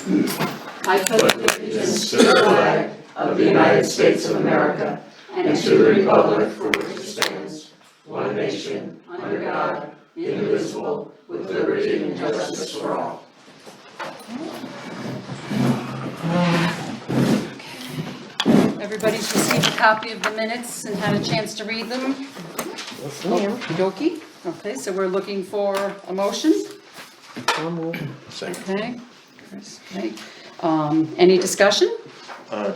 I pledge allegiance to the flag of the United States of America and to the republic for which it stands, one nation, under God, indivisible, with liberty and justice for all. Everybody's received a copy of the minutes and had a chance to read them? Yes, ma'am. Okey-dokey. Okay, so we're looking for a motion. I'll move. Okay. Chris, okay. Any discussion?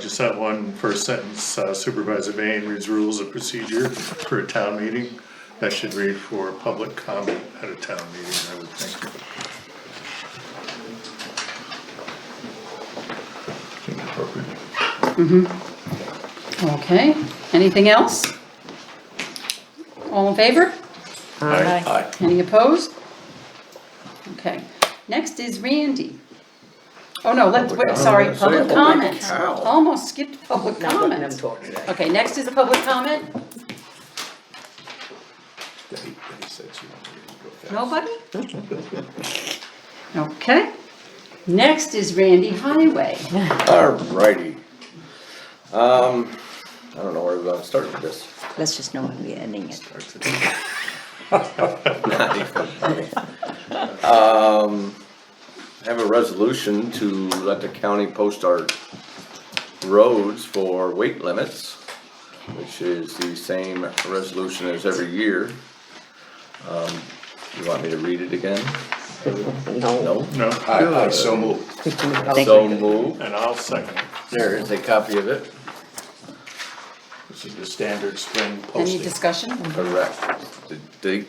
Just that one first sentence, Supervisor Bain reads rules of procedure for a town meeting. That should read for public comment at a town meeting, I would think. Seems appropriate. Okay, anything else? All in favor? Aye. Any opposed? Okay, next is Randy. Oh, no, let's, wait, sorry, public comment. Almost skipped public Not letting them comment. talk today. Okay, next is public comment. Nobody? Okay. Next is Randy Highway. Alrighty. I don't know where we're gonna start with this. Let's just know when we're ending it. Not even. I have a resolution to let the county post our roads for weight limits, which is the same resolution as every year. You want me to read it again? No. No? No, I so moved. Thank So you. moved. and I'll second. There is a copy of it. This is the standard spring Any posting. discussion? Correct. The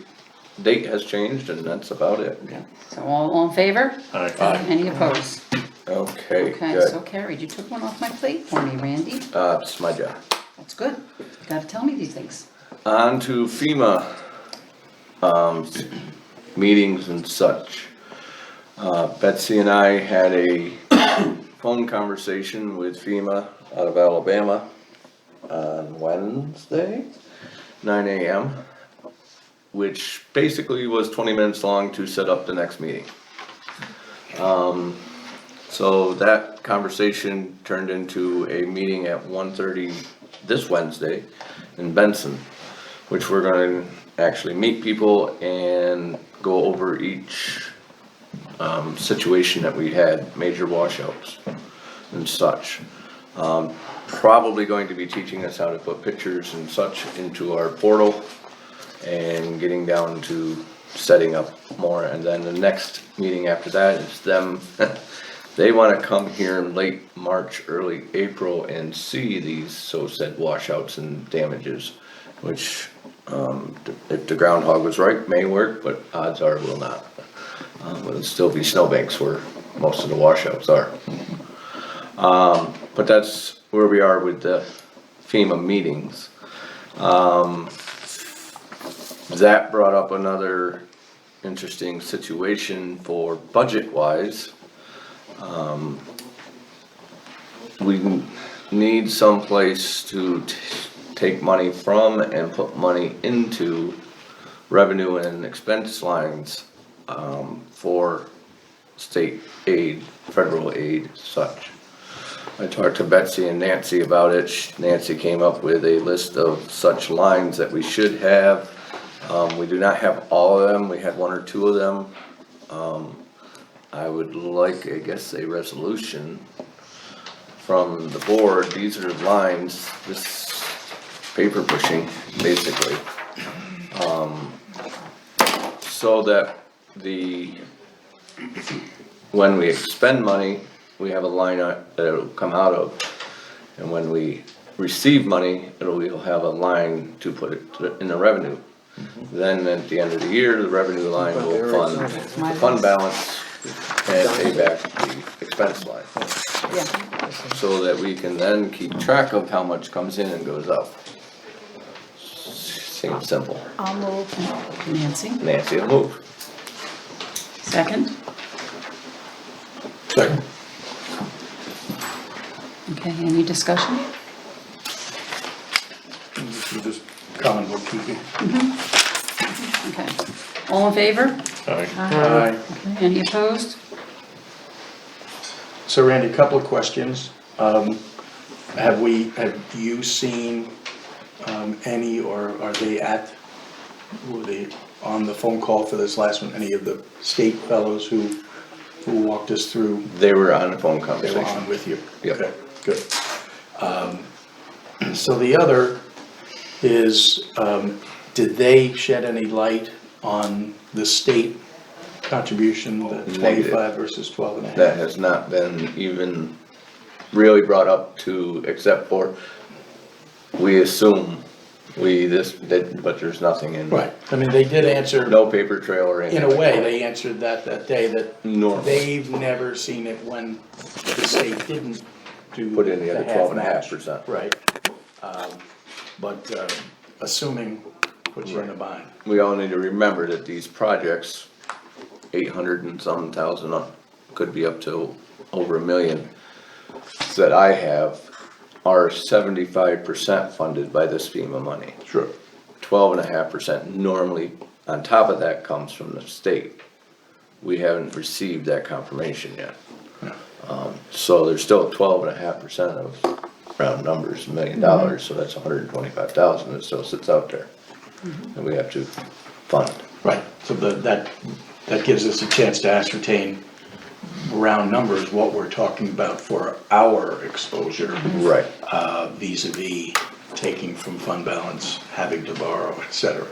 date has changed and that's about it. So all in favor? Aye. Any opposed? Okay, Okay, so good. carried. You took one off my plate for me, Randy. It's my job. That's good. You gotta tell me these things. On to FEMA, meetings and such. Betsy and I had a phone conversation with FEMA out of Alabama on Wednesday, 9 AM, which basically was 20 minutes long to set up the next meeting. So that conversation turned into a meeting at 1:30 this Wednesday in Benson, which we're gonna actually meet people and go over each situation that we had, major washouts and such. Probably going to be teaching us how to put pictures and such into our portal and getting down to setting up more. And then the next meeting after that is them, they wanna come here in late March, early April and see these so-said washouts and damages, which, if the groundhog was right, may work, but odds are it will not. It'll still be snowbanks where most of the washouts are. But that's where we are with the FEMA meetings. That brought up another interesting situation for budget-wise. We need someplace to take money from and put money into revenue and expense lines, for state aid, federal aid, such. I talked to Betsy and Nancy about it. Nancy came up with a list of such lines that we should have. We do not have all of them, we had one or two of them. I would like, I guess, a resolution from the board. These are the lines, this paper pushing, basically. So that when we expend money, we have a line that it'll come out of. And when we receive money, we'll have a line to put it in the revenue. Then at the end of the year, the revenue line will fund the fund balance and pay back the expense line. Yeah. So that we can then keep track of how much comes in and goes out. Seems simple. I'll move. Nancy, Nancy will move. second. Second. Okay, any discussion? This is just common bookkeeping. Okay. All in favor? Aye. Okay, any opposed? So Randy, a couple of questions. Have you seen any, or were they on the phone call for this last one, any of the state fellows who walked us through? They were on the phone They were conversation. on with you? Yep. Okay, good. So the other is, did they shed any light on the state contribution, the Negative. 25 versus 12 and a half? That has not been even really brought up to, except for, we assume but there's nothing in. Right, I mean, they did answer, No paper trail or anything. in a like way, that. they answered that day, that Normal. they've never seen it when the state didn't do. Put in the other half match. 12.5%. Right, but assuming puts you in a bind. We all need to remember that these projects, 800 and some thousand, could be up to over 1 million, that I have, are 75% funded by this FEMA money. Sure. 12.5% normally, on top of that, comes from the state. We haven't received that confirmation yet. So there's still 12.5% of, round numbers, $1 million, so that's 125,000 that still sits out there. And we have to fund. Right, so that gives us a chance to ascertain round numbers, what we're talking about for our exposure. Right. Vis-a-vis taking from fund balance, having to borrow, et cetera.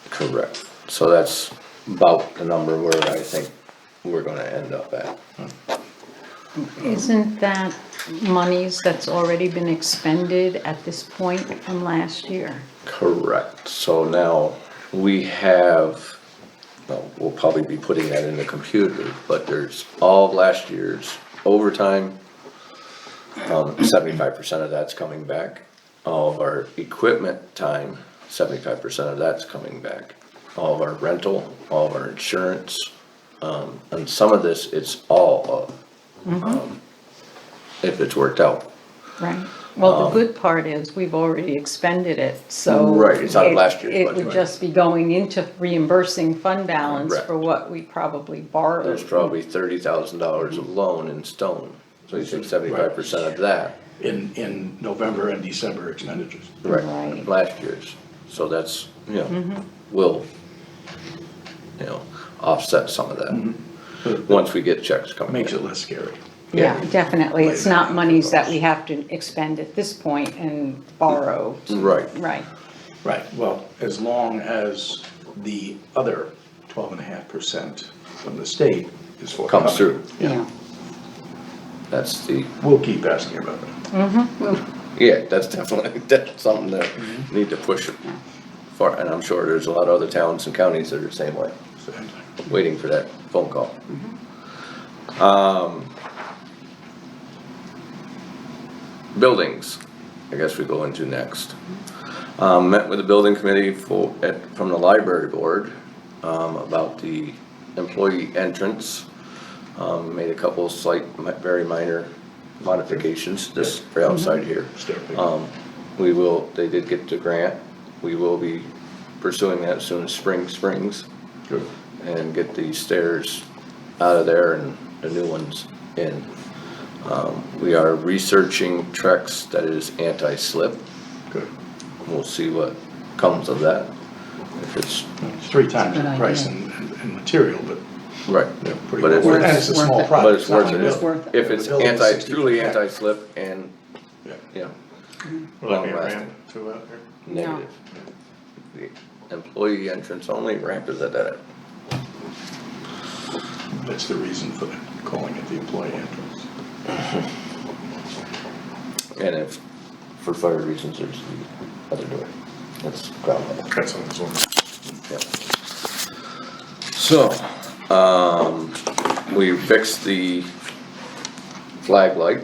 Correct. So that's about the number where I think we're gonna end up at. Isn't that monies that's already been expended at this point from last year? Correct. So now we have, well, we'll probably be putting that in the computer, but there's all of last year's overtime. 75% of that's coming back. All of our equipment time, 75% of that's coming back. All of our rental, all of our insurance, and some of this, it's all of, if it's worked out. Right. Well, the good part is we've already expended it, so. Right, it's out of last year's It budget. would just be going into reimbursing fund balance Correct. for what we probably borrowed. There's probably $30,000 of loan in stone, so you take 75% of that. In November and December expenditures. Right. Last year's, so that's, will, offset some of that, once we get checks coming Makes in. it less scary. Yeah, definitely. It's Later not on, monies that those. we have to expend at this point and borrow. Right, Right. Right, well, as long as the other 12.5% from the state is forthcoming. comes through, Yeah. that's the, We'll keep asking about that. yeah, that's definitely, that's something that need to push for, and I'm sure there's a lot of other towns and counties that are the same way, Same thing. waiting for that phone call. Buildings, I guess we go into next. Met with the building committee from the library board, about the employee entrance. Made a couple of slight, very minor modifications, just for outside here. Stairway. They did get the grant, we will be pursuing that as soon as spring springs. Good. And get the stairs out of there and the new ones in. We are researching Trex that is anti-slip. Good. We'll see what comes of that. If it's, It's 3 times the Good price idea. in material, but right, pretty but well if worth it. And it's, it's a small worth it. project. but it's worth not it. a worth it. If it's The building is truly 60%. anti-slip and, Yeah. Will that be a Long-lasting. ramp to out there? negative. The employee entrance only, ramp is at that. That's the reason for calling it the employee entrance. And if, for fire reasons, there's the other door. That's ground level. That's on this one. Yeah. So, we fixed the flag light,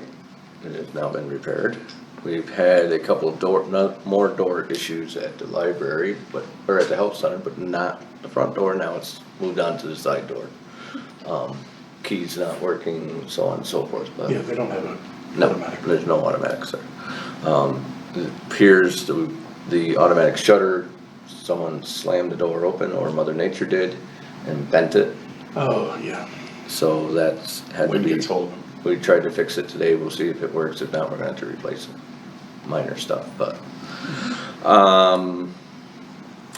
it has now been repaired. We've had a couple of more door issues at the library, or at the health center, but not the front door, now it's moved on to the side door. Keys not working, so on and so forth, but. Yeah, they don't have an No, automatic. there's no automatics there. It appears the automatic shutter, someone slammed the door open, or Mother Nature did, and bent it, Oh, yeah. so that's had to Wind be. gets hold of them. we tried to fix it today, we'll see if it works, if not, we're gonna have to replace it. Minor stuff, but,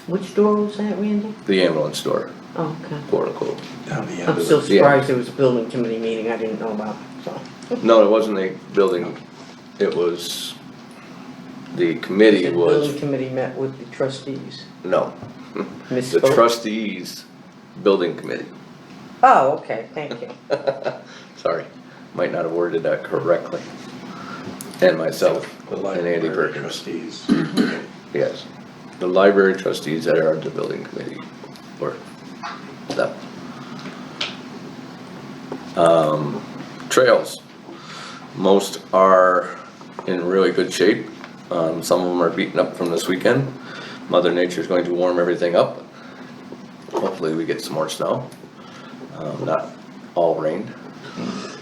Which door was that, Randy? the ambulance door, Oh, okay. portico. Down the end I'm of still it. surprised there was a building committee meeting I didn't know about, so. No, it wasn't a building, it was, the committee The building was, committee met with the trustees. no, the Misspoke. trustees, building committee. Oh, okay, thank you. Sorry, might not have worded that correctly. And myself, The and Andy library Perkins, trustees. yes. The library trustees that are the building committee, or them. Trails, most are in really good shape. Some of them are beaten up from this weekend. Mother Nature's going to warm everything up. Hopefully we get some more snow. Not all rain,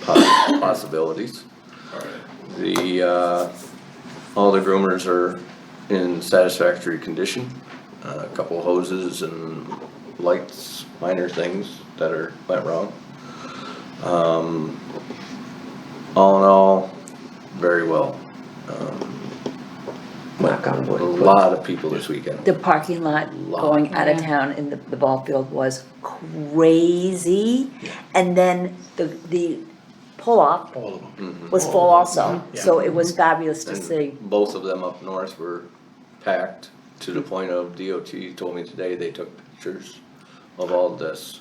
possibilities. All the groomers are in satisfactory condition. A couple of hoses and lights, minor things that went wrong. All in all, very well. Knock on wood. A lot of people this weekend. The parking lot Lot. going out of Yeah. town in the ball field was crazy. And then the pull-off All of them. was full also, Yeah. so it was fabulous to And see. both of them up north were packed to the point of DOT told me today they took pictures of all this.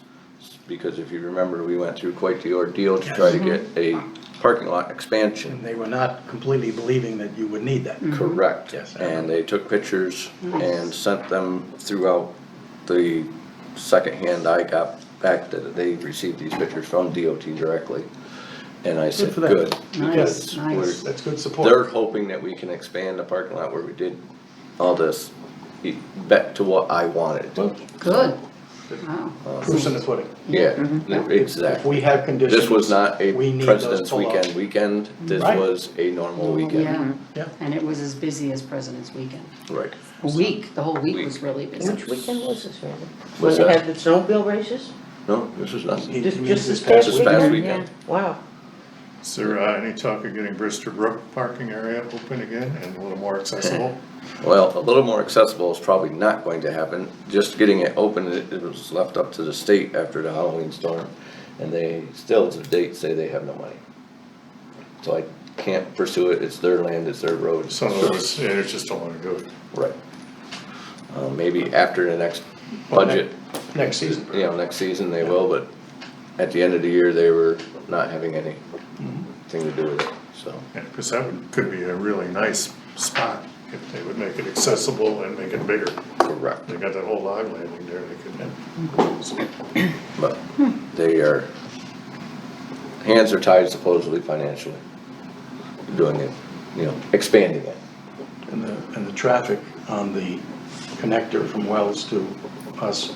Because if you remember, we went through quite the ordeal to try to get a parking lot expansion. And they were not completely believing that you would need that. Correct. Yes. And they took pictures and sent them throughout. The second hand I got back that they received these pictures from DOT directly. And I said, Good for them. good. Nice, because nice. That's good They're support. hoping that we can expand the parking lot where we did all this back to what I wanted. Well, Good. Wow. proof's in the pudding. Yeah, If exactly. we have conditions. This was not a we need those President's pull-offs. weekend, this Right. was a normal weekend. Yeah, Yeah. and it was as busy as President's Weekend. Right. A week, the whole week Week. was really busy. Which weekend was this, Randy? When What's they that? had the snowmobile races? No, this was nothing. He Just- means just this this past This past past weekend. weekend. Wow. Is there any talk of getting Brister Brook parking area open again and a little more accessible? Well, a little more accessible is probably not going to happen. Just getting it open, it was left up to the state after the Halloween storm. And they still to date say they have no money. So I can't pursue it, it's their land, it's their road. Some of us, yeah, just don't wanna do it. Right. Maybe after the next budget, Next season. you know, next season they will, but at the end of the year, they were not having anything to do with it, so. Yeah, cause that could be a really nice spot if they would make it accessible and make it bigger. Correct. They got that whole log landing there, they could. But they are, hands are tied supposedly financially, doing it, you know, expanding it. And the traffic on the connector from Wells to us,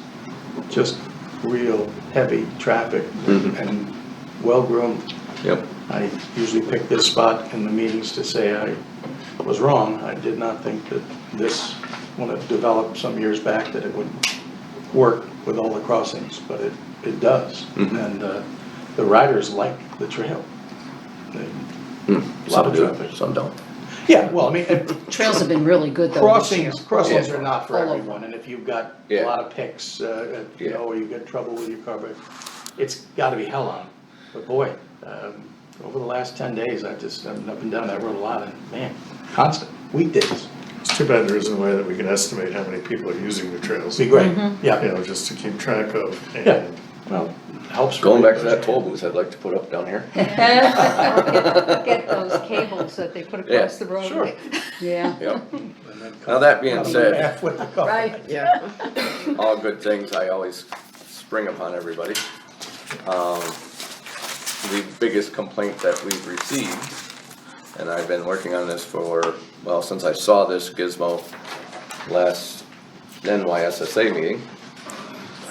just real heavy traffic and well-groomed. Yep. I usually pick this spot in the meetings to say I was wrong. I did not think that this, when it developed some years back, that it would work with all the crossings, but it does. And the riders like the trail. A lot Some of do, traffic. some don't. Yeah, well, I mean, Trails have been really good though this year. crossings are not for All over. everyone, and if you've got Yeah. a lot of picks, you know, or you've got trouble with your car, but it's gotta be hell on. But boy, over the last 10 days, I've been up and down that road a lot, and man, constant, weekdays. It's too bad there isn't a way that we can estimate how many people are using the trails, Be you great, yeah, know, just to keep track of. And yeah, well, helps. Going back to that toll booth I'd like to put up down here. Get those cables that they put across the road. Sure. Yeah. Yep. And then Now that being come said, half with the car. Right. Yeah. all good things I always spring upon everybody. The biggest complaint that we've received, and I've been working on this for, well, since I saw this gizmo last NYSSA meeting,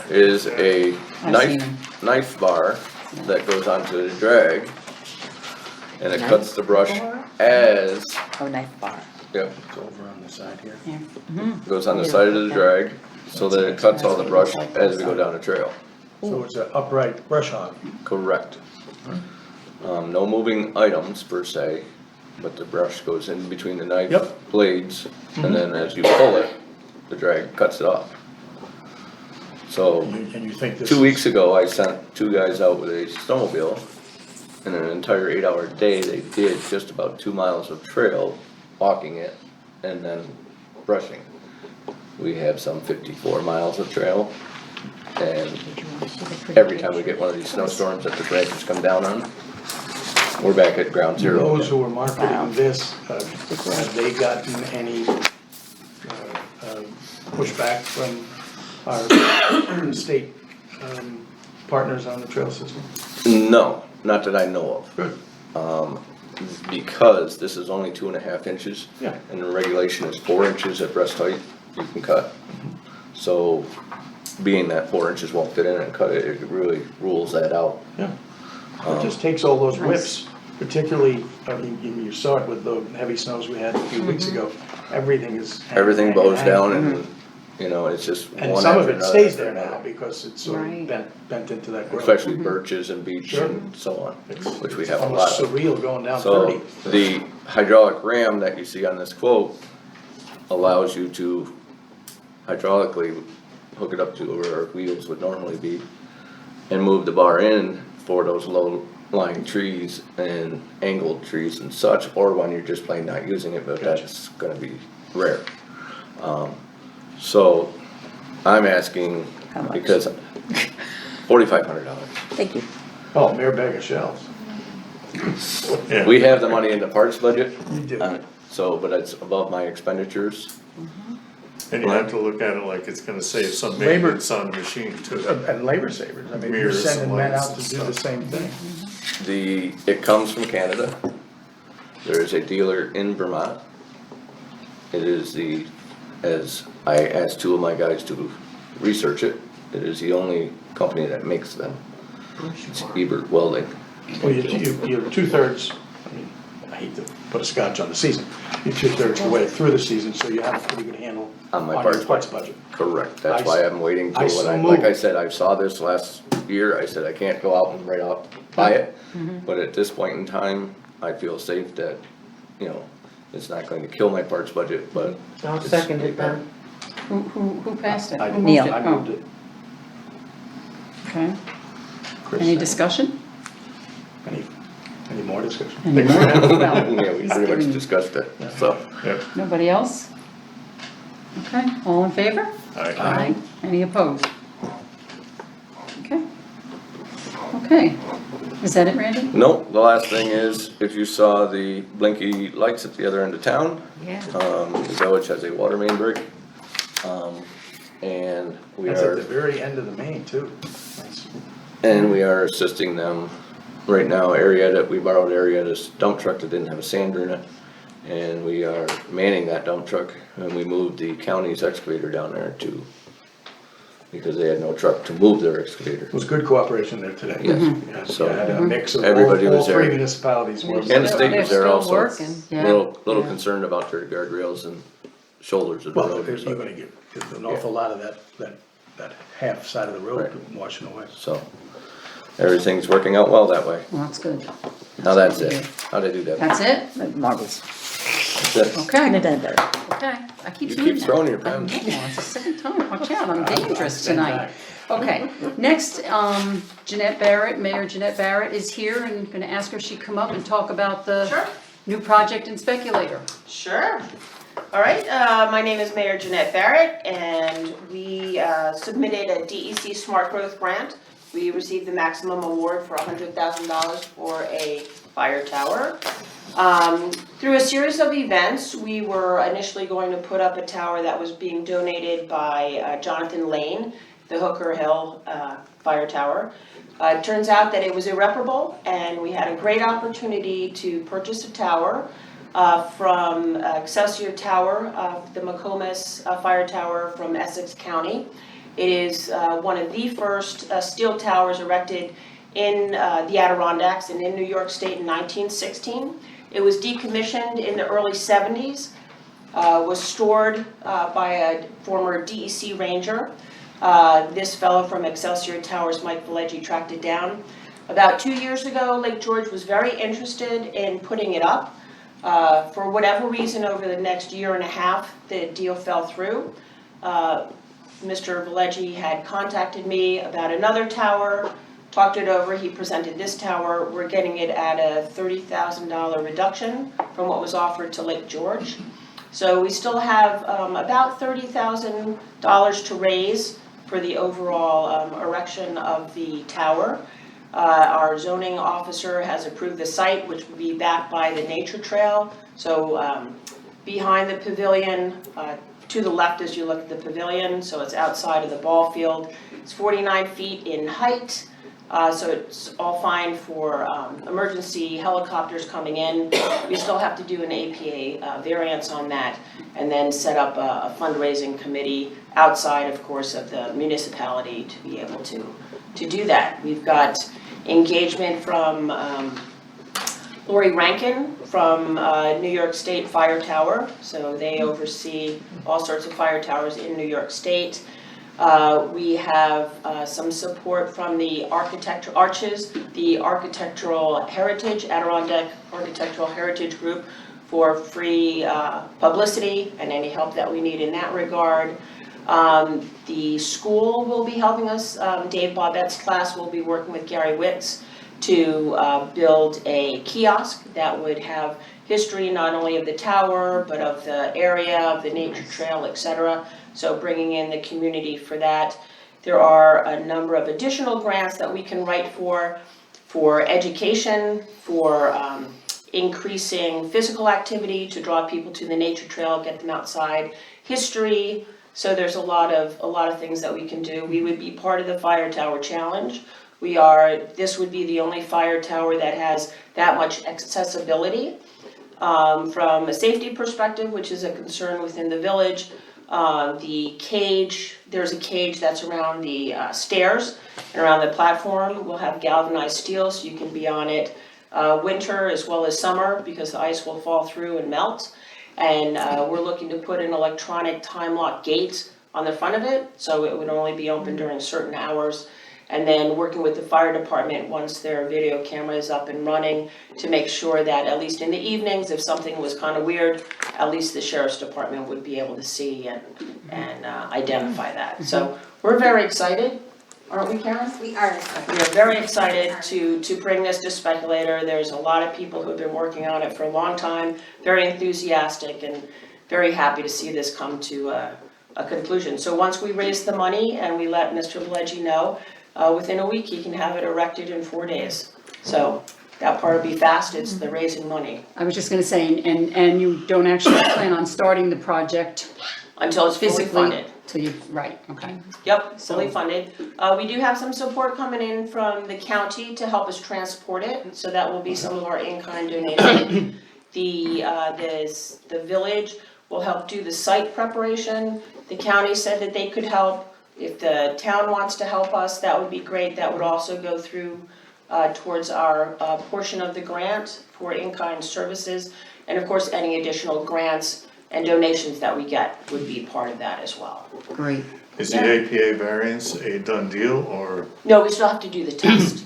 is a I've seen 'em. knife bar that goes onto the drag, and it cuts the brush as, Oh, knife bar. yep, It's over on the side here. goes on the side of the drag, so that it cuts all the brush as we go down the trail. So it's an upright brush hog. Correct. No moving items per se, but the brush goes in between the knife Yep. blades, and then as you pull it, the drag cuts it off. So, And you think this? 2 weeks ago, I sent 2 guys out with a snowmobile. In an entire 8-hour day, they did just about 2 miles of trail, walking it, and then brushing. We have some 54 miles of trail, and every time we get one of these snowstorms that the branches come down on, we're back at ground zero. Those who are marketing this, have they gotten any pushback from our state partners on the trail system? No, not that I know of. Good. Because this is only 2.5 inches. Yeah. And the regulation is 4 inches at breast height, you can cut. So, being that 4 inches won't fit in and cut it, it really rules that out. Yeah. It just takes all those whips, particularly, I mean, you saw it with the heavy snows we had a few weeks ago. Everything is. Everything bows down and, you know, it's just one And some of after it another stays after there now another. because it's sort Right. of bent into that growth. Especially birches and beech Sure. and so on, It's which we have a lot almost of. surreal going down So, 30. the hydraulic ram that you see on this quote allows you to hydraulically hook it up to where our wheels would normally be and move the bar in for those low-lying trees and angled trees and such, or when you're just plain not using it, but that's gonna be rare. So, I'm asking, How much? because $4,500. Thank you. Oh, mere bag of shells. Yeah. We have the money in the parts budget. You do. So, but it's above my expenditures. And you have to look at it like it's gonna save some Labor. maintenance on the machine too. And labor savers, I mean, you're Mirrors and sending men lights out to and do the stuff. same thing. It comes from Canada. There is a dealer in Vermont. It is as I asked 2 of my guys to research it, it is the only company that makes them. It's Ebert Welding. Well, you're 2/3, I mean, I hate to put a scotch on the season, you're 2/3 the way through the season, so you have a pretty good handle On my on your parts parts budget. Correct, that's I why s- I'm waiting I till when so like I moved. said, I saw this last year, I said I can't go out and buy it. But at this point in time, I feel safe that, you know, it's not going to kill my parts budget, but. I'll it's- second it then. Who passed it? I Who moved moved it, I Oh, moved it. okay. Chris Any seconded. discussion? Any more discussion? Any more? Well, Yeah, we he's pretty much giving- discussed it, so. Yeah. Nobody else? Okay, all in favor? Aye. Any opposed? Okay. Okay, is that it, Randy? No, the last thing is, if you saw the blinky lights at the other end of town, Yeah. the village has a water main break. And we That's at the are, very end of the main too. Nice. and we are assisting them right now, we borrowed Arietta's dump truck that didn't have a sander in it. And we are manning that dump truck, and we moved the county's excavator down there too. Because they had no truck to move their excavator. It was good cooperation there today. Yes. Yeah, So- you had a mix of Everybody all was there. 3 municipalities. were- And the state They're was there still also. working, yeah. Little Yeah. concerned about their guardrails and shoulders of the Well, road. you're gonna get an awful lot of that half side of the road Right. washing away. So, everything's working out well that way. Well, that's good. Now that's it. How'd I do that? That's it? Marbles. That's it. Okay, better. okay. I keep You doing keep that. throwing your I pen. know, it's the second time. Watch out, I'm dangerous Stand tonight. back. Okay, next, Jeanette Barrett, Mayor Jeanette Barrett is here and gonna ask her if she'd come up and talk about the Sure. new project in Speculator. Sure. All right, my name is Mayor Jeanette Barrett, and we submitted a DEC Smart Growth Grant. We received the maximum award for $100,000 for a fire tower. Through a series of events, we were initially going to put up a tower that was being donated by Jonathan Lane, the Hooker Hill Fire Tower. It turns out that it was irreparable, and we had a great opportunity to purchase a tower from Excelsior Tower, the McComas Fire Tower from Essex County. It is one of the first steel towers erected in the Adirondacks and in New York State in 1916. It was decommissioned in the early 70s, was stored by a former DEC ranger. This fellow from Excelsior Towers, Mike Velleggi, tracked it down. About 2 years ago, Lake George was very interested in putting it up. For whatever reason, over the next year and a half, the deal fell through. Mr. Velegi had contacted me about another tower, talked it over, he presented this tower. We're getting it at a $30,000 reduction from what was offered to Lake George. So we still have about $30,000 to raise for the overall erection of the tower. Our zoning officer has approved the site, which will be backed by the nature trail. So behind the pavilion, to the left as you look at the pavilion, so it's outside of the ball field. It's 49 feet in height, so it's all fine for emergency helicopters coming in. We still have to do an APA variance on that, and then set up a fundraising committee outside, of course, of the municipality to be able to do that. We've got engagement from Lori Rankin from New York State Fire Tower, so they oversee all sorts of fire towers in New York State. We have some support from the the Architectural Heritage, Adirondack Architectural Heritage Group, for free publicity and any help that we need in that regard. The school will be helping us. Dave Bobette's class will be working with Gary Witz to build a kiosk that would have history not only of the tower, but of the area, of the nature trail, etc. So bringing in the community for that. There are a number of additional grants that we can write for education, for increasing physical activity to draw people to the nature trail, get them outside, history. So there's a lot of things that we can do. We would be part of the Fire Tower Challenge. This would be the only fire tower that has that much accessibility. From a safety perspective, which is a concern within the village, the cage, there's a cage that's around the stairs and around the platform. We'll have galvanized steel so you can be on it winter as well as summer, because the ice will fall through and melt. And we're looking to put an electronic time lock gate on the front of it, so it would only be open during certain hours. And then working with the fire department once their video camera is up and running to make sure that at least in the evenings, if something was kind of weird, at least the sheriff's department would be able to see and identify that. So we're very excited, aren't we, Karen? We are. We are very excited to bring this to Speculator. There's a lot of people who have been working on it for a long time, very enthusiastic and very happy to see this come to a conclusion. So once we raise the money and we let Mr. Velegi know, within a week he can have it erected in 4 days. So that part will be fast, it's the raising money. I was just gonna say, and you don't actually plan on starting the project Until it's fully physically funded. till you, right, okay. Yep, fully funded. We do have some support coming in from the county to help us transport it, so that will be some of our in-kind donation. The village will help do the site preparation. The county said that they could help. If the town wants to help us, that would be great. That would also go through towards our portion of the grant for in-kind services. And of course, any additional grants and donations that we get would be part of that as well. Great. Is the APA variance a done deal, or, No, we still have to do the test,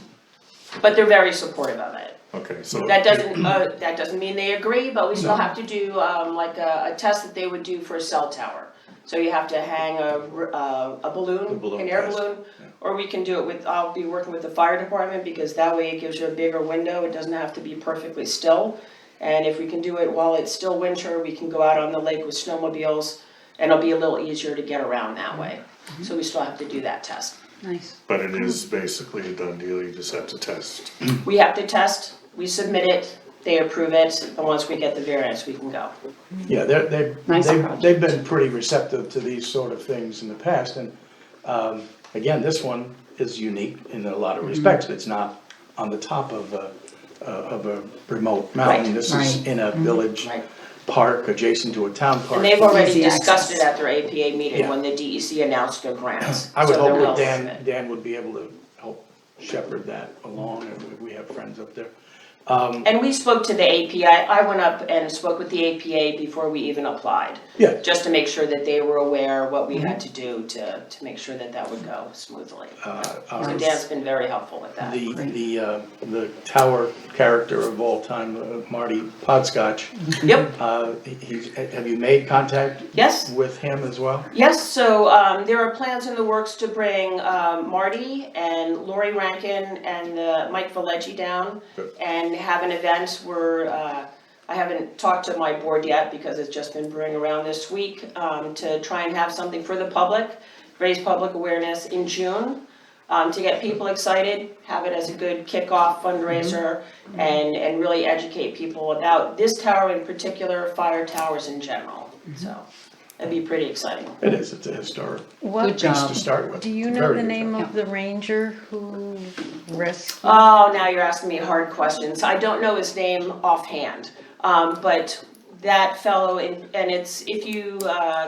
but they're very supportive of it. okay, so. That doesn't mean they agree, but we still have to do like a test that they would do for a cell tower. So you have to hang a balloon, an air test. balloon, or we can do it with, I'll be working with the fire department, because that way it gives you a bigger window, it doesn't have to be perfectly still. And if we can do it while it's still winter, we can go out on the lake with snowmobiles, and it'll be a little easier to get around that way. So we still have to do that test. Nice. But it is basically a done deal, you just have to test. We have to test, we submit it, they approve it, and once we get the variance, we can go. Yeah, Nice project. they've been pretty receptive to these sort of things in the past, and, again, this one is unique in a lot of respects. It's not on the top of a remote mountain. Right. This is Right. in a village Right. park adjacent to a town park. And they've already Easy discussed access. it at their APA meeting Yeah. when the DEC announced their grants. I would So hope they're that well aware of it. Dan would be able to help shepherd that along, if we have friends up there. And we spoke to the APA, I went up and spoke with the APA before we even applied. Yeah. Just to make sure that they were aware what we had to do to make sure that that would go smoothly. So Dan's been very helpful with that. The tower character of all time, Marty Podscotch, Yep, have you made contact yes. with him as well? Yes, so there are plans in the works to bring Marty and Lori Rankin and Mike Velleggi down Good. and have an event where I haven't talked to my board yet because it's just been brewing around this week to try and have something for the public, raise public awareness in June. To get people excited, have it as a good kickoff fundraiser and really educate people about this tower in particular, fire towers in general, so. That'd be pretty exciting. It is, it's a historic What, piece to start with. do you know Very the good name job. of the ranger who rescued? Oh, now you're asking me hard questions. I don't know his name offhand. But that fellow, and it's, if you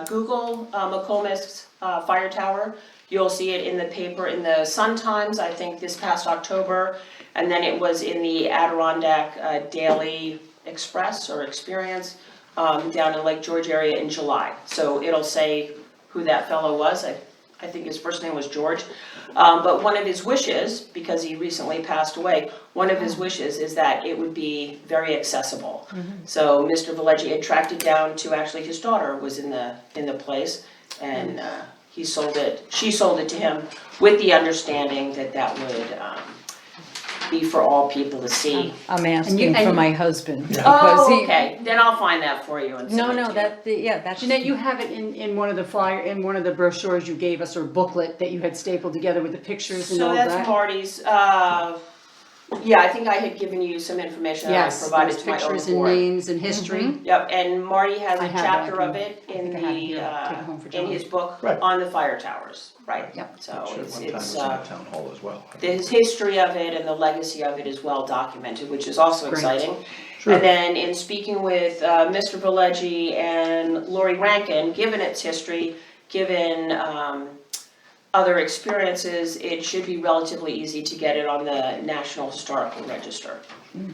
Google McComas Fire Tower, you'll see it in the paper, in the Sun Times, I think this past October. And then it was in the Adirondack Daily Express or Experience down in Lake George area in July. So it'll say who that fellow was. I think his first name was George. But one of his wishes, because he recently passed away, one of his wishes is that it would be very accessible. So Mr. Velleggi had tracked it down to actually his daughter was in the place, and she sold it to him with the understanding that that would be for all people to see. I'm you- asking and- for my husband. because Oh, he- okay, then I'll find that for you and send No, it no, to you. that's. Jeanette, you have it in one of the brochures you gave us, or booklet that you had stapled together with the pictures and all So that? that's Marty's, yeah, I think I had given you some information that I Yes, provided those to my own pictures and board. names and history. Yep, and Marty has I a have chapter that. of it I in think I have it the, here. Take it home for in John. his book Right. on the fire towers, right? Yep. So Which at it's, one time was in the town hall as well. the history of it and the legacy of it is well documented, which is also Great. exciting. Sure. And then in speaking with Mr. Velleggi and Lori Rankin, given its history, given other experiences, it should be relatively easy to get it on the National Historical Register,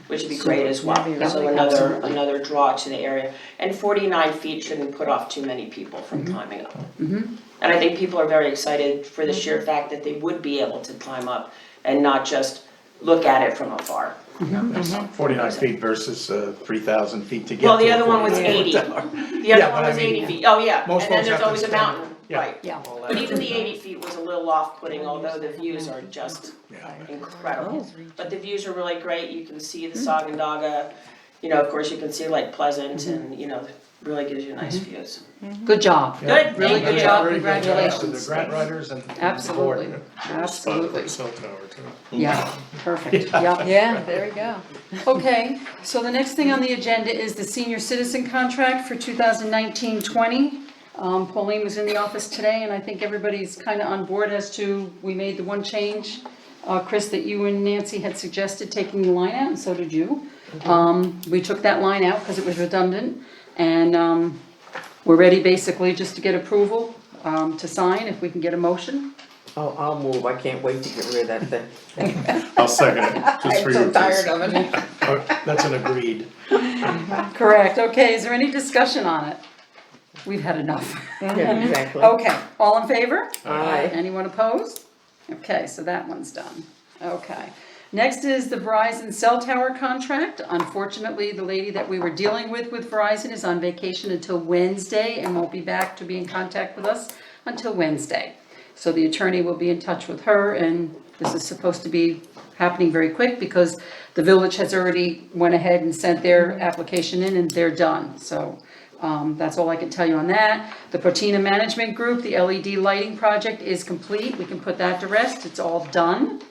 which would be great as well. That'd be So really another draw to the area. And 49 feet shouldn't put off too many people from climbing up. And I think people are very excited for the sheer fact that they would be able to climb up and not just look at it from afar. 49 feet versus 3,000 feet to get to. Well, the other one was 49 80. tower. The Yeah, other but one I was mean, 80 feet, oh yeah, most and then folks there's have to always a spend- mountain, yeah. right. Yeah. All But that. even the 80 feet was a little off-putting, although the views are just Yeah. incredible. But the views are really great, you can see the Sagandaga, you know, of course, you can see Lake Pleasant and, you know, really gives you nice views. Good job. Good, Really thank good you. job, Very good job to congratulations. the grant writers and the board. Absolutely, Spot absolutely. for cell tower too. Yeah, perfect, yeah. Yeah, there we go. Okay, so the next thing on the agenda is the senior citizen contract for 2019-20. Pauline was in the office today, and I think everybody's kind of on board as to, we made the one change, Chris, that you and Nancy had suggested taking the line out, and so did you. We took that line out because it was redundant, and we're ready basically just to get approval to sign, if we can get a motion. Oh, I'll move, I can't wait to get rid of that thing. I'll second it, just for I'm you. so tired of it. Oh, that's an agreed. Correct, okay, is there any discussion on it? We've had enough. Yeah, exactly. Okay, all in favor? Aye. Anyone opposed? Okay, so that one's done. Okay. Next is the Verizon cell tower contract. Unfortunately, the lady that we were dealing with Verizon is on vacation until Wednesday and won't be back to be in contact with us until Wednesday. So the attorney will be in touch with her, and this is supposed to be happening very quick because the village has already went ahead and sent their application in and they're done. So that's all I can tell you on that. The Protina Management Group, the LED lighting project is complete. We can put that to rest. It's all done.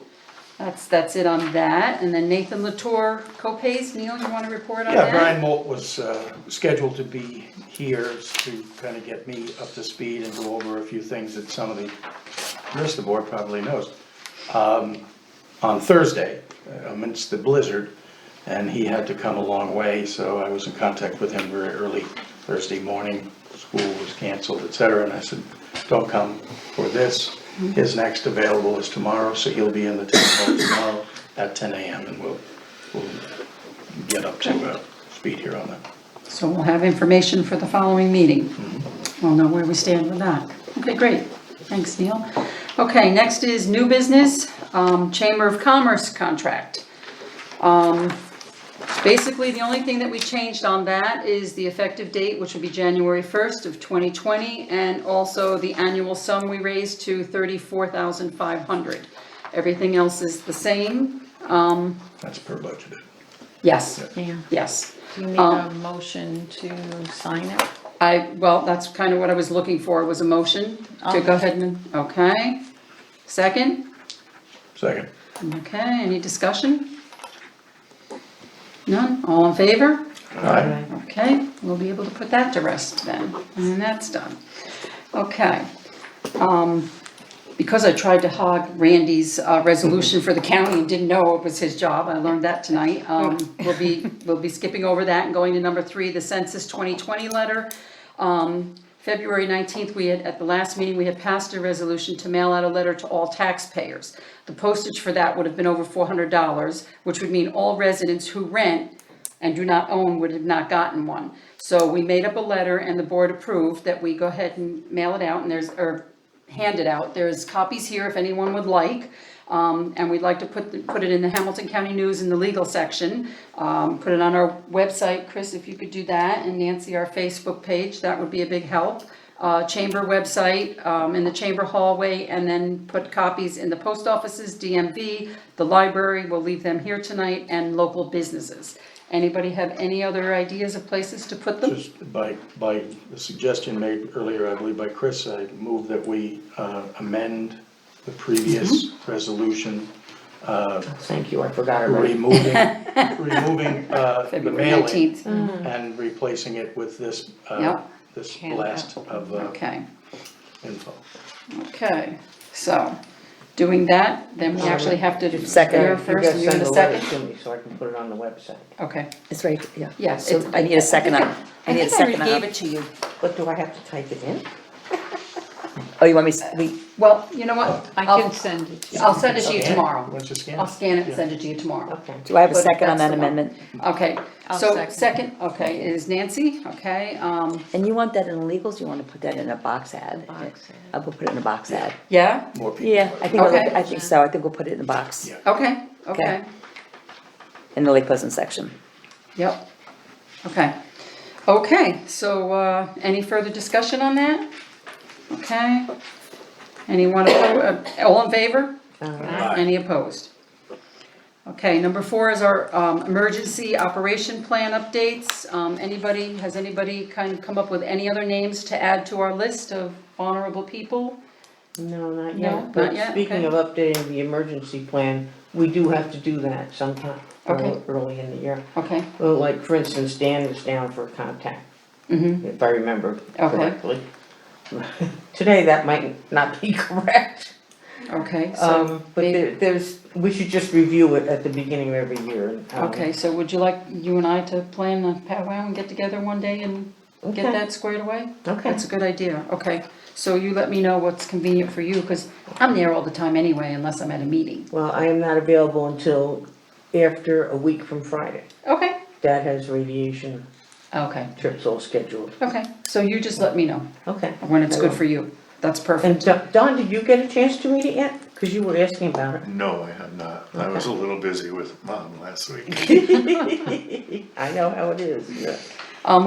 That's it on that. And then Nathan Latour co-pays. Neil, you want to report on that? Yeah, Brian Molt was scheduled to be here to kind of get me up to speed and go over a few things that some of the rest of the board probably knows. On Thursday, amidst the blizzard, and he had to come a long way, so I was in contact with him very early Thursday morning. School was canceled, etc., and I said, don't come for this. His next available is tomorrow, so he'll be in the town hall tomorrow at 10 a.m. and we'll get up to speed here on that. So we'll have information for the following meeting. We'll know where we stand with that. Okay, great. Thanks, Neil. Okay, next is new business, Chamber of Commerce contract. Basically, the only thing that we changed on that is the effective date, which would be January 1st of 2020, and also the annual sum we raised to $34,500. Everything else is the same. That's per budgeted. Yes, Yeah. yes. Do you need a motion to sign it? Well, that's kind of what I was looking for, was a motion to go ahead and, okay. Second? Second. Okay, any discussion? None? All in favor? Aye. Okay, we'll be able to put that to rest then, and that's done. Okay. Because I tried to hog Randy's resolution for the county and didn't know it was his job, I learned that tonight. We'll be skipping over that and going to number 3, the Census 2020 letter. February 19th, at the last meeting, we had passed a resolution to mail out a letter to all taxpayers. The postage for that would have been over $400, which would mean all residents who rent and do not own would have not gotten one. So we made up a letter and the board approved that we go ahead and mail it out, and hand it out. There's copies here if anyone would like. And we'd like to put it in the Hamilton County News in the legal section. Put it on our website, Chris, if you could do that, and Nancy, our Facebook page, that would be a big help. Chamber website, in the chamber hallway, and then put copies in the post offices, DMV, the library, we'll leave them here tonight, and local businesses. Anybody have any other ideas of places to put them? Just by the suggestion made earlier, I believe by Chris, I move that we amend the previous resolution, Thank you, I forgot already. removing the February mailing 19th. and replacing it with this, Yep. this blast of Okay, info. okay, so, doing that, then we actually have to. Second. You're You first, gotta and you're send the the letter second? to me so I can put it on the website. Okay. It's right, yeah. Yeah, So it's- I need a second on, I need a second I gave on. it to you. But do I have to type it in? Oh, you want me, Well, you know what? I can send it to you. I'll send it to you Okay. tomorrow. Once you scan I'll it. scan it and send it to you tomorrow. Okay. do I have a But second on that's that the one. amendment? Okay, I'll so second. second, okay, is Nancy, okay, And you want that in illegals, you wanna put that in a box ad? Box ad. I'll put it in a box ad. yeah, More people. Yeah, Okay. I think so, I think we'll put it in a box, Yeah. okay, okay, in the Lake Pleasant section. yep, okay. Okay, so, any further discussion on that? Okay. Anyone, all in favor? Aye. Any opposed? Okay, number 4 is our emergency operation plan updates. Has anybody kind of come up with any other names to add to our list of honorable people? No, not No, yet. not But yet, speaking okay. of updating the emergency plan, we do have to do that sometime Okay. early in the year. Okay, Well, like, for instance, Dan is down for contact, if I remember Okay. correctly. Today, that might not be correct. okay, so, But maybe- we should just review it at the beginning of every year. and, okay, so would you like you and I to plan a powwow and get together one day and get Okay. that squared away? Okay. That's a good idea, okay. So you let me know what's convenient for you, because I'm there all the time anyway, unless I'm at a meeting. Well, I am not available until after a week from Friday. Okay, Dad has radiation okay, trips all scheduled. okay, so you just let me know Okay. when it's I good will. for you. That's And perfect. Don, did you get a chance to read it yet? Cause you were asking about it. No, I have not. I was a little busy with mom last week. I know how it is, yeah.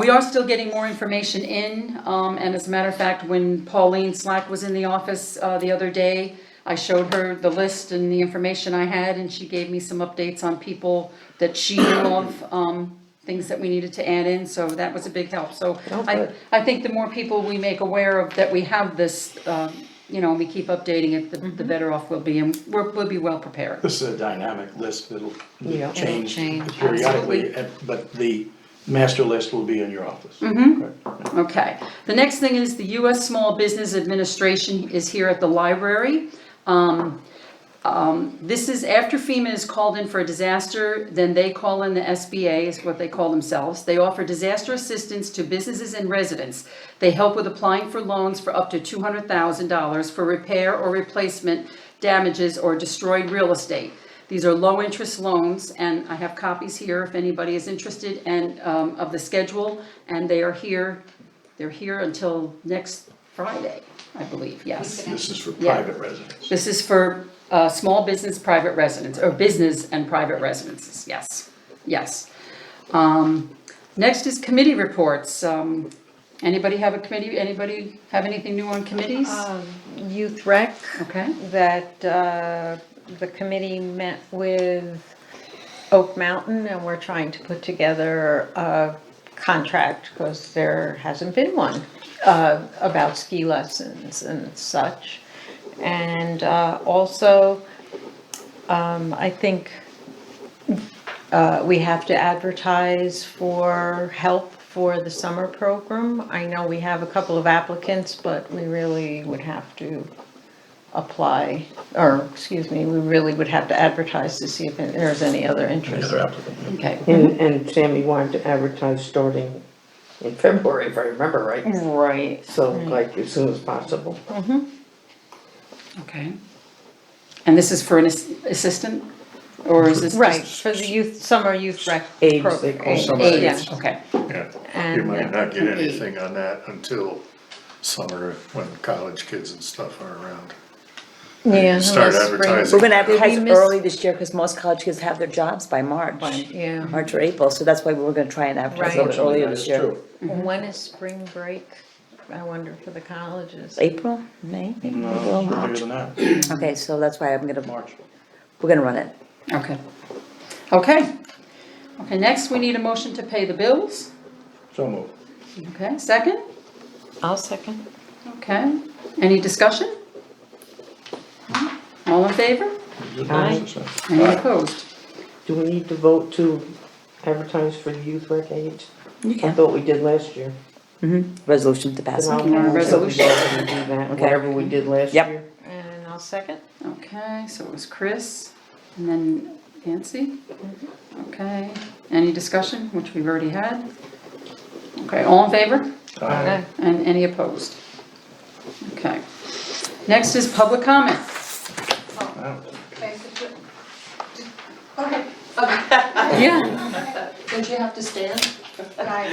We are still getting more information in, and as a matter of fact, when Pauline Slack was in the office, the other day, I showed her the list and the information I had, and she gave me some updates on people that she knew of, things that we needed to add in, so that was a big help, so Oh, I, good. I think the more people we make aware of that we have this, and we keep updating it, the better off we'll be, and we'll be well prepared. This is a dynamic list that'll Yeah. change change, periodically, but the master list will be in your office. Correct. Okay, the next thing is the US Small Business Administration is here at the library. This is after FEMA is called in for a disaster, then they call in the SBA, is what they call themselves. They offer disaster assistance to businesses and residents. They help with applying for loans for up to $200,000 for repair or replacement damages or destroyed real estate. These are low-interest loans, and I have copies here if anybody is interested, and, of the schedule, and they're here until next Friday, I believe, yes. This is for Yeah. private residents. This is for, small business, private residents, or business and private residences, yes, yes. Next is committee reports. Anybody have a committee, anybody have anything new on committees? Youth Rec, Okay, that the committee met with Oak Mountain, and we're trying to put together a contract, because there hasn't been one, about ski lessons and such. And also, I think we have to advertise for help for the summer program. I know we have a couple of applicants, but we really would have to apply, or, excuse me, we really would have to advertise to see if there's any other Any interest. other applicant? okay, And Sammy wanted to advertise starting in February, if I remember right. Right. So like as soon as possible. okay. And this is for an assistant, or is this just? Right, for the youth, summer youth rec. Aids, program. they call it. Summer Aids. Yeah, okay, Yeah, you And, might not get anything on that until summer, when college kids and stuff are around. Yeah. Start unless spring- advertising. We're gonna advertise Did we miss- early this year, because most college kids have their jobs by March. Yeah. March or April, so that's why we were gonna try and advertise a Right. little earlier That this is year. true. When is spring break? I wonder for the colleges. April, May, maybe No, April, it's March. earlier than that, Okay, so that's why March. we're gonna run it. okay. Okay. Okay, next we need a motion to pay the bills. So moved. Okay, second? I'll second. Okay, any discussion? All in favor? Aye. Any opposed? Do we need to vote to advertise for the youth rec aids? You I can. thought we did last year. Resolution to pass. Then I'll Okay, move that we resolution. go ahead and do that, Okay. whatever we did last Yep. year. And I'll second. Okay, so it was Chris, and then Nancy. Okay, any discussion, which we've already had? Okay, all in favor? Okay. And any opposed? Okay. Next is public comment. Yeah. Don't you have to stand?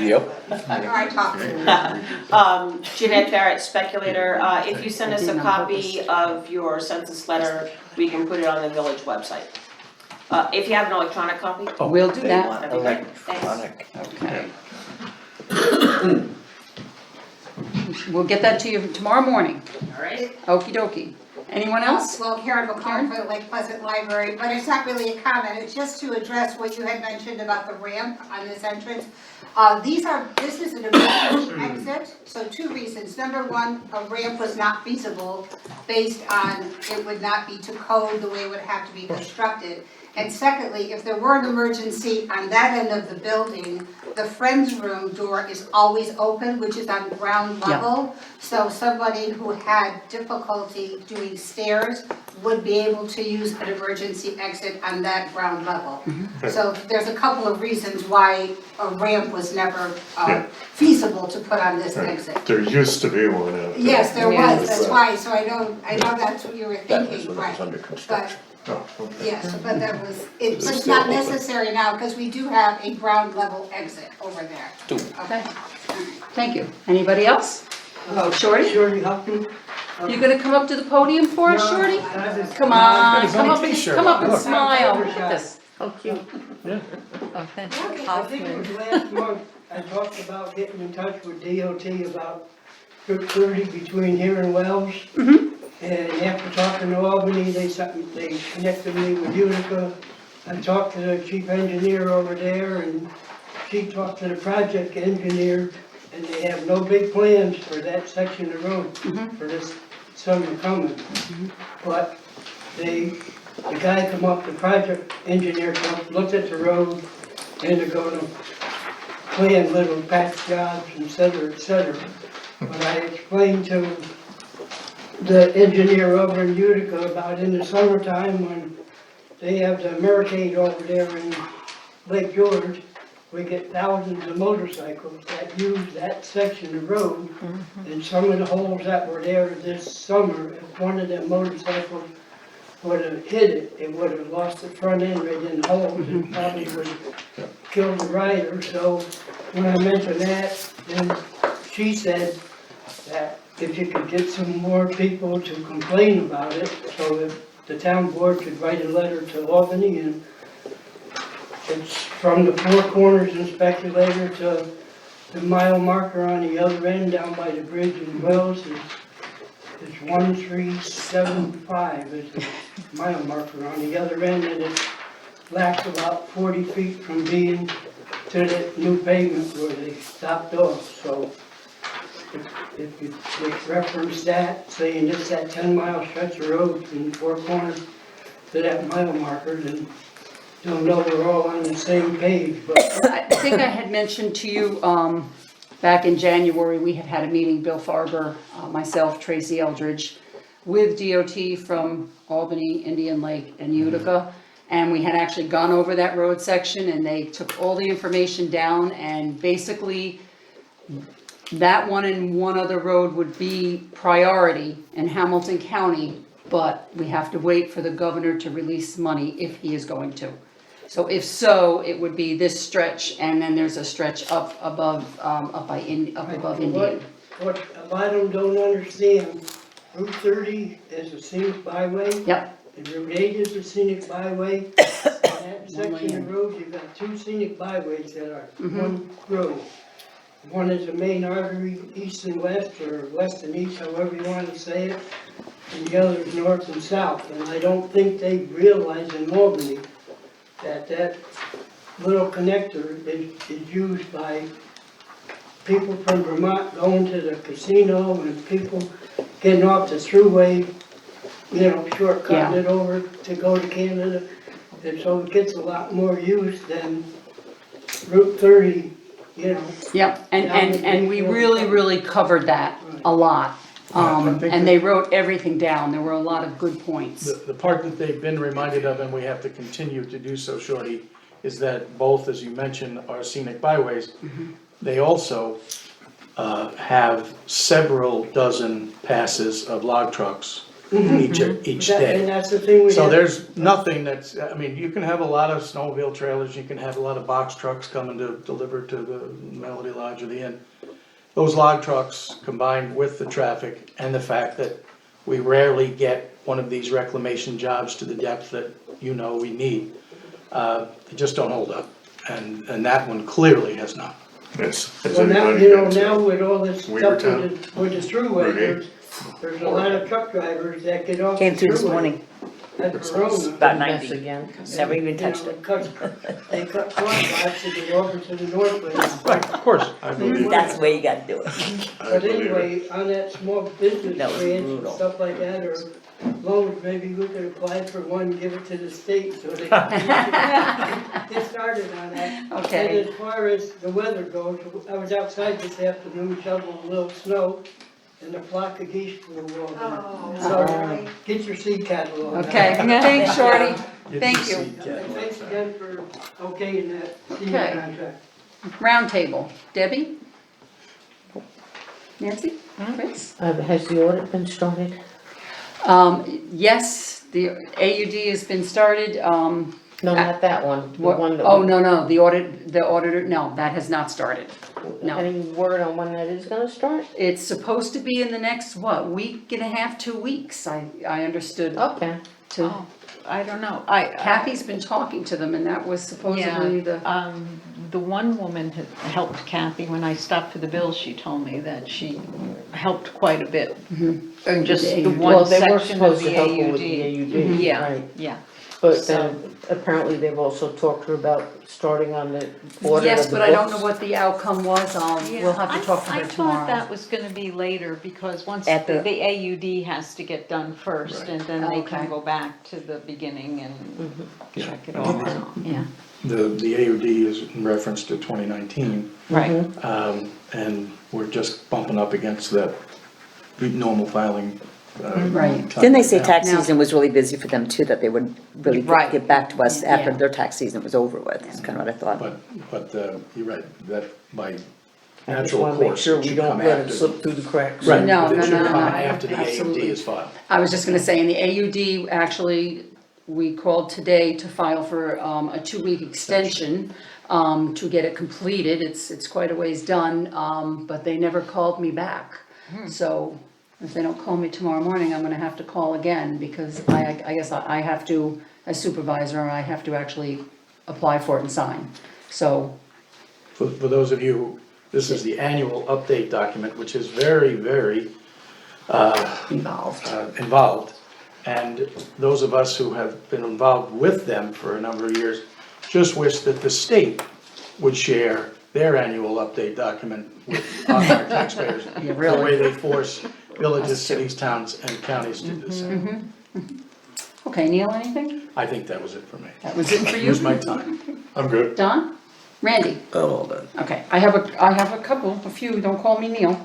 Yep. I talk Jeanette Barrett, speculator, if you send us a copy of your census letter, we can put it on the village website. If you have an electronic copy, We'll do that. that'd be great, thanks. Okay. We'll get that to you tomorrow morning. All right. Okey dokey. Anyone else? Well, Karen McCall for Lake Pleasant Library, but it's not really a comment, it's just to address what you had mentioned about the ramp on this entrance. This is an emergency exit, so two reasons. Number one, a ramp was not feasible based on it would not be to code the way it would have to be constructed. And secondly, if there were an emergency on that end of the building, the Friends Room door is always open, which is on ground Yeah. level. So somebody who had difficulty doing stairs would be able to use an emergency exit on that ground level. So there's a couple of reasons why a ramp was never Yeah. feasible to put on this exit. There used to be one out there. Yes, there Yeah. was, that's why, so I know that's what you were That was thinking, when it right? was under But construction. Oh, okay. yes, but that was, it's It's just not still open. necessary now, because we do have a ground level exit over there. Okay. Thank you. Anybody else? Shorty? Shorty Hopkins. You gonna come up to the podium for us, Shorty? Come on, come up and smile. Look at this. How cute. Oh, thanks. I think it was last month, I talked about getting in touch with DOT about Route 30 between here and Wells. And after talking to Albany, they connected me with Utica. I talked to the chief engineer over there, and she talked to the project engineer, and they have no big plans for that section of road for this summer coming. But the guy come up, the project engineer come up, looked at the road, and they're gonna plan little patch jobs, et cetera, et cetera. But I explained to the engineer over in Utica about in the summertime when they have the Americade over there in Lake George, we get thousands of motorcycles that use that section of road. And some of the holes that were there this summer, if one of them motorcycles would have hit it, it would have lost the front end right in the hole, and probably would have killed the rider. So when I mentioned that, then she said that if you could get some more people to complain about it, so if the town board could write a letter to Albany, and it's from the Four Corners and Speculator to the mile marker on the other end down by the bridge in Wells is 1375 is the mile marker on the other end, and it lacks about 40 feet from being to the new pavement where they stopped off. So if you reference that, saying it's that 10-mile stretch of road from Four Corners to that mile marker, then you'll know we're all on the same page. But I think I had mentioned to you, back in January, we had had a meeting, Bill Farber, myself, Tracy Eldridge, with DOT from Albany, Indian Lake, and Utica. And we had actually gone over that road section, and they took all the information down, and basically that one and one other road would be priority in Hamilton County, but we have to wait for the governor to release money if he is going to. So if so, it would be this stretch, and then there's a stretch up above, up above Indian. what a lot of them don't understand, Route 30 is a scenic byway. Yep, And Route 8 is a scenic byway. And that section of road, you've got two scenic byways that are one road. One is the main artery, east and west, or west and east, however you want to say it. And the other is north and south. And I don't think they realize in Albany that that little connector is used by people from Vermont going to the casino and people getting off the thruway, shortcutting it over to go to Canada. And so it gets a lot more use than Route 30, yep, and we really covered that a lot. And they wrote everything down, there were a lot of good points. The part that they've been reminded of, and we have to continue to do so, Shorty, is that both, as you mentioned, are scenic byways. They also have several dozen passes of log trucks each And day. that's the thing we So have. there's nothing that's, you can have a lot of snowmobile trailers, you can have a lot of box trucks coming to deliver to the Melody Lodge or the inn. Those log trucks, combined with the traffic and the fact that we rarely get one of these reclamation jobs to the depth that we need, they just don't hold up. And that one clearly has not. Has Well, now, anybody been to now with all this stuff Weavertown? with the thruway, Route there's a lot of truck drivers that get off the Came through this thruway morning, at Verona. about Mess 90, again. never even touched it. They cut crosswalks to get over to the north way. Right, of course, I believe. That's the way you gotta do it. But anyway, on that small business That was grants and brutal. stuff like that, or loans, maybe we could apply for one, give it to the state, so they can get started on that. Okay. And as far as the weather goes, I was outside this afternoon shoveling a little snow, and a flock of geese flew over. So, get your seed catalog. out. Okay, thanks, Shorty, thank you. And thanks again for okaying that senior Okay. contract. Roundtable, Debbie? Nancy? Chris? Has the audit been started? Yes, the AUD has been started, No, not that one, the what, one that. oh, no, the auditor, no, that has not started. No. Any word on when that is gonna start? It's supposed to be in the next, week and a half, 2 weeks, I understood. Okay. Oh, I don't know, Kathy's been talking to them, and that was supposedly the. The one woman had helped Kathy, when I stopped for the bill, she told me that she helped quite a bit. And just the Well, one they were section of supposed the to help her with the AUD. AUD, Yeah, right. yeah. But So- then apparently they've also talked to her about starting on the audit Yes, of the but I don't know books. what the outcome was, we'll have to talk to her I thought tomorrow. that was gonna be later, because once At the the- AUD has to get done first, Right. and then they Okay. can go back to the beginning and check it Yeah. all out, yeah. The AUD is in reference to 2019, Right, and we're just bumping up against that normal filing. Right. Didn't they say tax Now- season was really busy for them too, that they would really Right. get back to us after Yeah. their tax season was over with, that's kind of what I thought. But you're right, that by I just natural wanna make course. sure It we should don't come let it after. slip through the cracks. Right, No, but it no, should no, no, come no, after the absolutely. AUD is filed. I was just gonna say, in the AUD, actually, we called today to file for a 2-week extension to get it completed. It's quite a ways done, but they never called me back. So if they don't call me tomorrow morning, I'm gonna have to call again, because I guess I have to, as supervisor, I have to actually apply for it and sign. So, For those of you, this is the annual update document, which is very, very involved. involved. And those of us who have been involved with them for a number of years just wish that the state would share their annual update document with our taxpayers. Yeah, The really. way they force villages, cities, towns, and counties to do the same. Okay, Neil, anything? I think that was it for me. That was it for you? Here's my time. I'm good. Don? Randy? I'm all done. Okay, I have a few, don't call me Neil.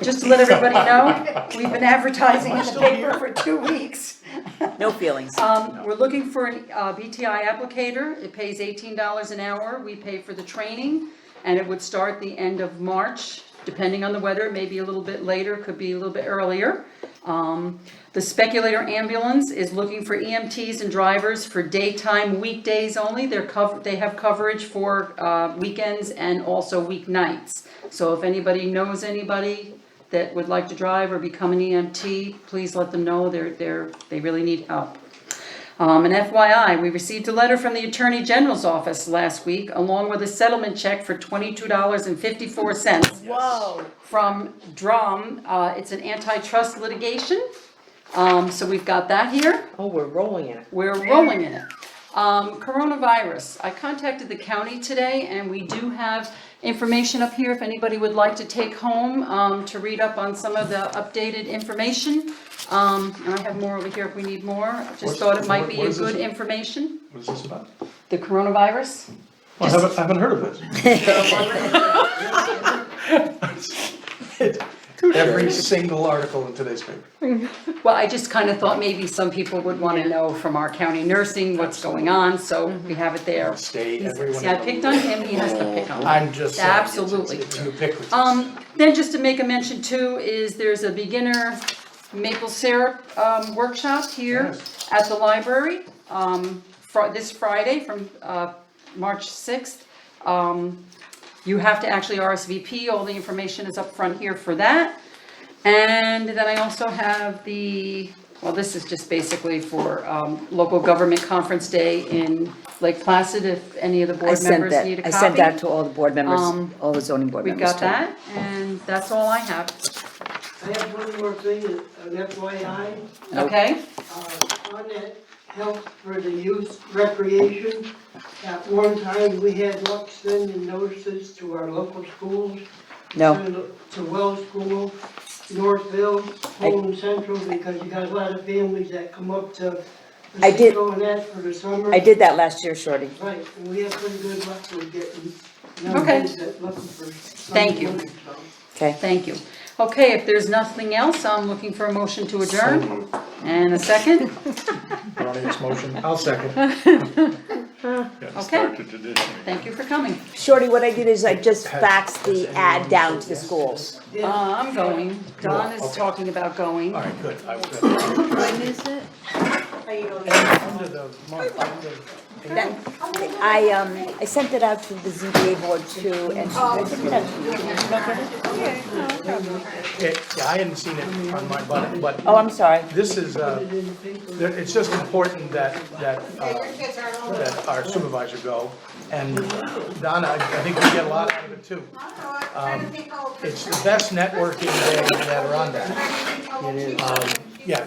Just to let everybody know, we've been advertising in the paper for 2 weeks. No feelings. We're looking for an BTI applicator. It pays $18 an hour. We pay for the training, and it would start the end of March, depending on the weather. It may be a little bit later, could be a little bit earlier. The Speculator Ambulance is looking for EMTs and drivers for daytime weekdays only. They have coverage for weekends and also weeknights. So if anybody knows anybody that would like to drive or become an EMT, please let them know. They really need help. And FYI, we received a letter from the Attorney General's office last week, along with a settlement check for $22.54. Whoa. From DRUM. It's an antitrust litigation. So we've got that here. Oh, we're rolling in it. We're rolling in it. Coronavirus. I contacted the county today, and we do have information up here if anybody would like to take home to read up on some of the updated information. And I have more over here if we need more. Just thought it might be What a is this? good information. What is this about? The coronavirus. Well, I haven't heard of this. Every single article in today's paper. Well, I just kind of thought maybe some people would want to know from our county nursing what's going on, so we have it there. State, everyone. See, I picked on him, he has to pick on me. I'm just saying. Absolutely. It's ubiquitous. Then just to make a mention too, is there's a beginner maple syrup workshop here at the library this Friday from March 6th. You have to actually RSVP, all the information is up front here for that. And then I also have this is just basically for local government conference day in Lake Placid, if any of the I board sent members that, need a copy. I sent that to all the board members, all the zoning board We've members got too. that, and that's all I have. I have one more thing, an FYI, Okay? on that help for the youth recreation. At one time, we had luck sending notices to our local schools. No. To Wells School, Northville, Holden Central, because you got a lot of families that come up to I did- Pacifico and that for the summer. I did that last year, Shorty. Right, and we have pretty good luck with getting young Okay. kids that looking for. Thank you. something, so. Okay. Thank you. Okay, if there's nothing else, I'm looking for a motion to adjourn. And a second? Erroneous motion. I'll second. Yeah, start the tradition. Thank you for coming. Shorty, what I did is I just faxed the ad down to the schools. I'm going. Don is talking about going. All right, good. When is it? End of the month, I sent it out to the ZBA board too, and I sent it out to you. Did you not get it? Yeah, I hadn't seen it on my button, but Oh, I'm sorry. this is, it's just important that Your kids are older. that our supervisor go. And Donna, I think we get a lot out of it too. I don't know, I'm trying to think how. It's the best networking day that are on that. It is. Yeah,